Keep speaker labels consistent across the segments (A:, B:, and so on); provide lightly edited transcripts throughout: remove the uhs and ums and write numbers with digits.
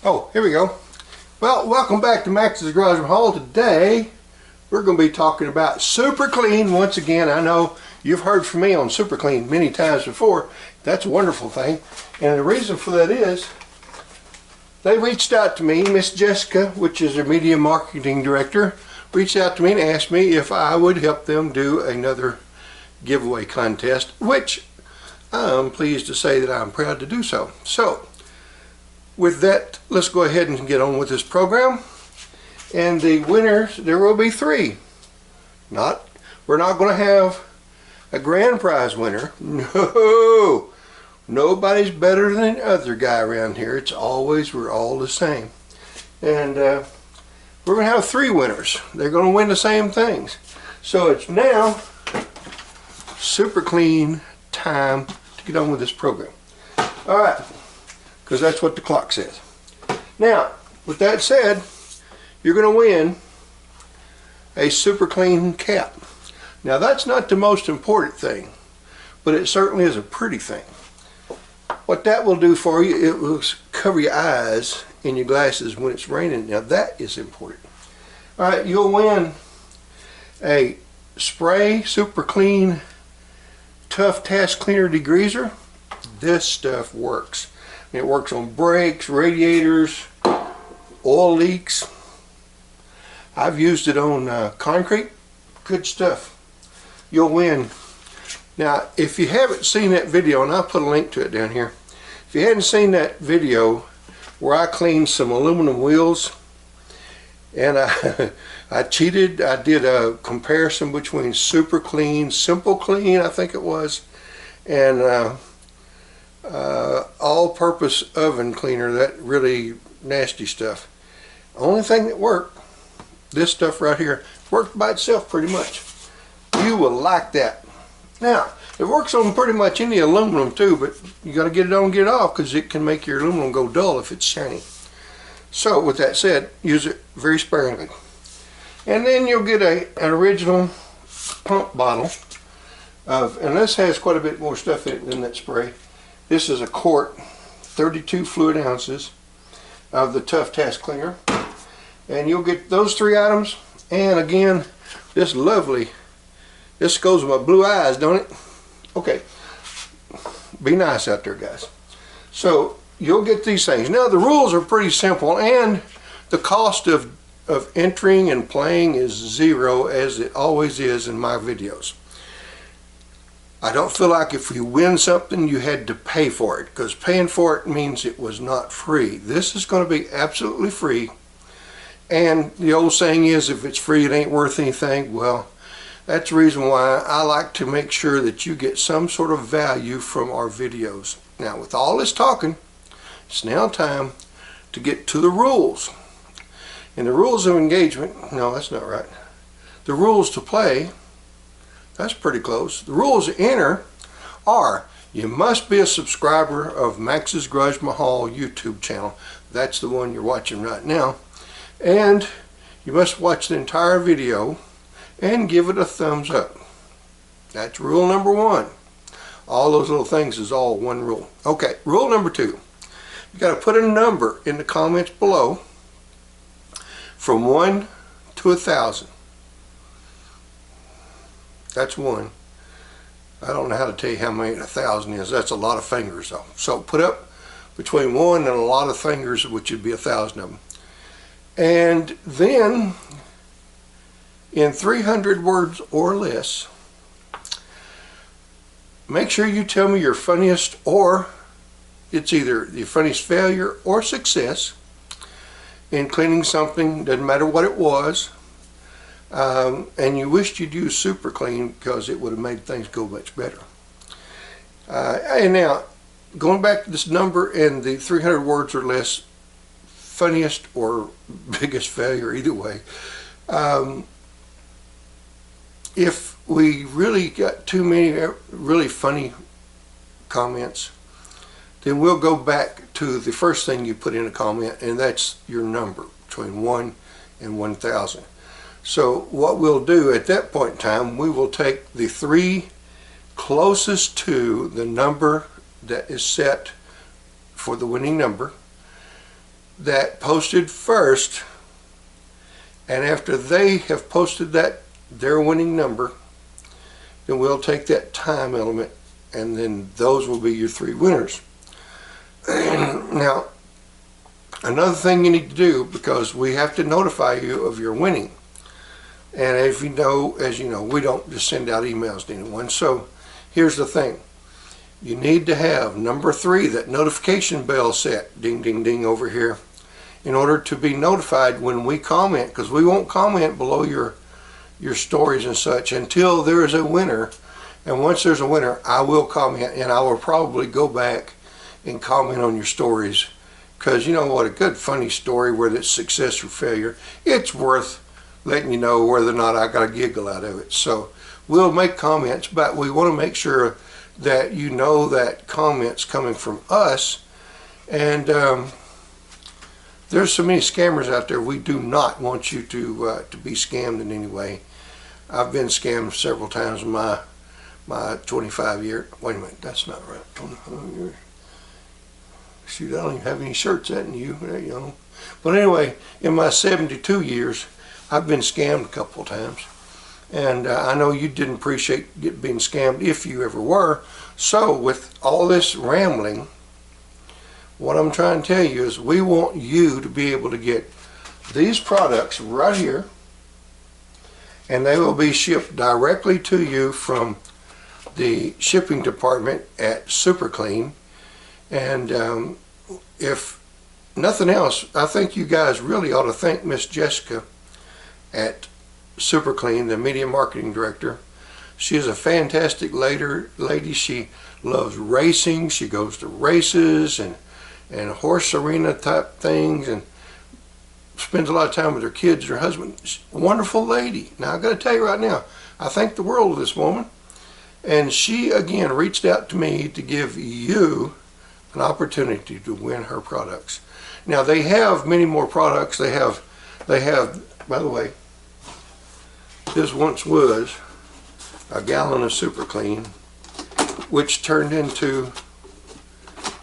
A: Oh, here we go. Well, welcome back to Max's Garage Mahal. Today, we're going to be talking about Super Clean. Once again, I know you've heard from me on Super Clean many times before. That's a wonderful thing. And the reason for that is, they reached out to me, Miss Jessica, which is their media marketing director, reached out to me and asked me if I would help them do another giveaway contest, which I'm pleased to say that I'm proud to do so. So, with that, let's go ahead and get on with this program. And the winners, there will be three. We're not going to have a grand prize winner. No, nobody's better than the other guy around here. It's always, we're all the same. And we're going to have three winners. They're going to win the same things. So it's now Super Clean time to get on with this program. All right, because that's what the clock says. Now, with that said, you're going to win a Super Clean cap. Now, that's not the most important thing, but it certainly is a pretty thing. What that will do for you, it will cover your eyes and your glasses when it's raining. Now, that is important. All right, you'll win a spray Super Clean Tough Task Cleaner Degreaser. This stuff works. It works on brakes, radiators, oil leaks. I've used it on concrete. Good stuff. You'll win. Now, if you haven't seen that video, and I'll put a link to it down here. If you hadn't seen that video where I cleaned some aluminum wheels, and I cheated. I did a comparison between Super Clean, Simple Clean, I think it was, and all-purpose oven cleaner, that really nasty stuff. Only thing that worked, this stuff right here, worked by itself pretty much. You will like that. Now, it works on pretty much any aluminum too, but you got to get it on and get it off, because it can make your aluminum go dull if it's shiny. So with that said, use it very sparingly. And then you'll get an original pump bottle of, and this has quite a bit more stuff in it than that spray. This is a quart, 32 fluid ounces of the Tough Task Cleaner. And you'll get those three items. And again, this lovely, this goes with my blue eyes, don't it? Okay, be nice out there, guys. So you'll get these things. Now, the rules are pretty simple, and the cost of entering and playing is zero, as it always is in my videos. I don't feel like if you win something you had to pay for it, because paying for it means it was not free. This is going to be absolutely free. And the old saying is, if it's free it ain't worth anything. Well, that's the reason why I like to make sure that you get some sort of value from our videos. Now, with all this talking, it's now time to get to the rules. And the rules of engagement, no, that's not right. The rules to play, that's pretty close. The rules to enter are, you must be a subscriber of Max's Garage Mahal YouTube channel. That's the one you're watching right now. And you must watch the entire video and give it a thumbs up. That's rule number one. All those little things is all one rule. Okay, rule number two. You got to put a number in the comments below from 1 to 1,000. That's one. I don't know how to tell you how many 1,000 is. That's a lot of fingers though. So put up between 1 and a lot of fingers, which would be 1,000 of them. And then in 300 words or less, make sure you tell me your funniest, or it's either your funniest failure or success in cleaning something, doesn't matter what it was, and you wished you'd use Super Clean because it would have made things go much better. And now, going back to this number and the 300 words or less, funniest or biggest failure, either way, if we really got too many really funny comments, then we'll go back to the first thing you put in a comment, and that's your number between 1 and 1,000. So what we'll do at that point in time, we will take the three closest to the number that is set for the winning number, that posted first, and after they have posted their winning number, then we'll take that time element, and then those will be your 3 winners. Now, another thing you need to do, because we have to notify you of your winning, and as you know, we don't just send out emails to anyone. So here's the thing: you need to have number 3, that notification bell set, ding ding ding over here, in order to be notified when we comment, because we won't comment below your stories and such until there is a winner. And once there's a winner, I will comment, and I will probably go back and comment on your stories, because you know what, a good funny story, whether it's success or failure, it's worth letting you know whether or not I got a giggle out of it. So we'll make comments, but we want to make sure that you know that comments coming from us. And there's so many scammers out there. We do not want you to be scammed in any way. I've been scammed several times in my 25 years. Wait a minute, that's not right. 25 years. Shoot, I don't even have any shirts that in you. There you go. But anyway, in my 72 years, I've been scammed a couple of times. And I know you didn't appreciate being scammed if you ever were. So with all this rambling, what I'm trying to tell you is we want you to be able to get these products right here, and they will be shipped directly to you from the shipping department at Super Clean. And if nothing else, I think you guys really ought to thank Miss Jessica at Super Clean, the media marketing director. She is a fantastic lady. She loves racing. She goes to races and horse arena type things, and spends a lot of time with her kids and her husband. She's a wonderful lady. Now, I've got to tell you right now, I thank the world of this woman. And she, again, reached out to me to give you an opportunity to win her products. Now, they have many more products. They have, by the way, this once was a gallon of Super Clean, which turned into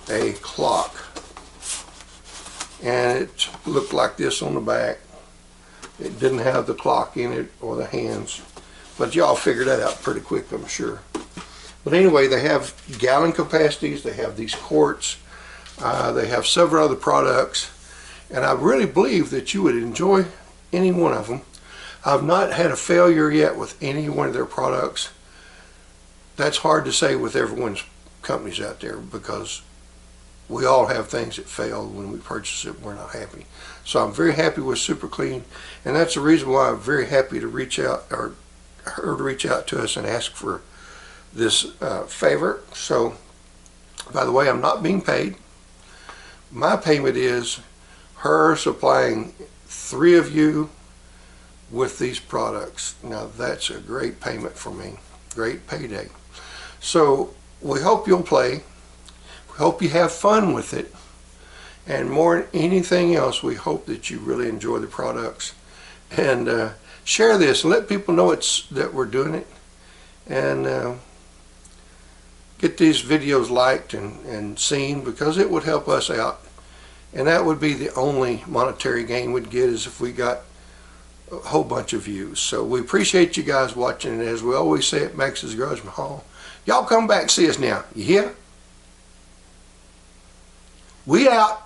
A: a clock. And it looked like this on the back. It didn't have the clock in it or the hands, but y'all figured that out pretty quick, I'm sure. But anyway, they have gallon capacities, they have these quarts, they have several other products, and I really believe that you would enjoy any one of them. I've not had a failure yet with any one of their products. That's hard to say with everyone's companies out there, because we all have things that fail when we purchase it and we're not happy. So I'm very happy with Super Clean, and that's the reason why I'm very happy to reach out, or her to reach out to us and ask for this favor. So, by the way, I'm not being paid. My payment is her supplying 3 of you with these products. Now, that's a great payment for me. Great payday. So, we hope you'll play. Hope you have fun with it, and more than anything else, we hope that you really enjoy the products, and share this and let people know that we're doing it, and get these videos liked and seen, because it would help us out, and that would be the only monetary gain we'd get, is if we got a whole bunch of views. So we appreciate you guys watching, and as we always say at MaxsGarajMahal, y'all come back and see us now. You hear? We out.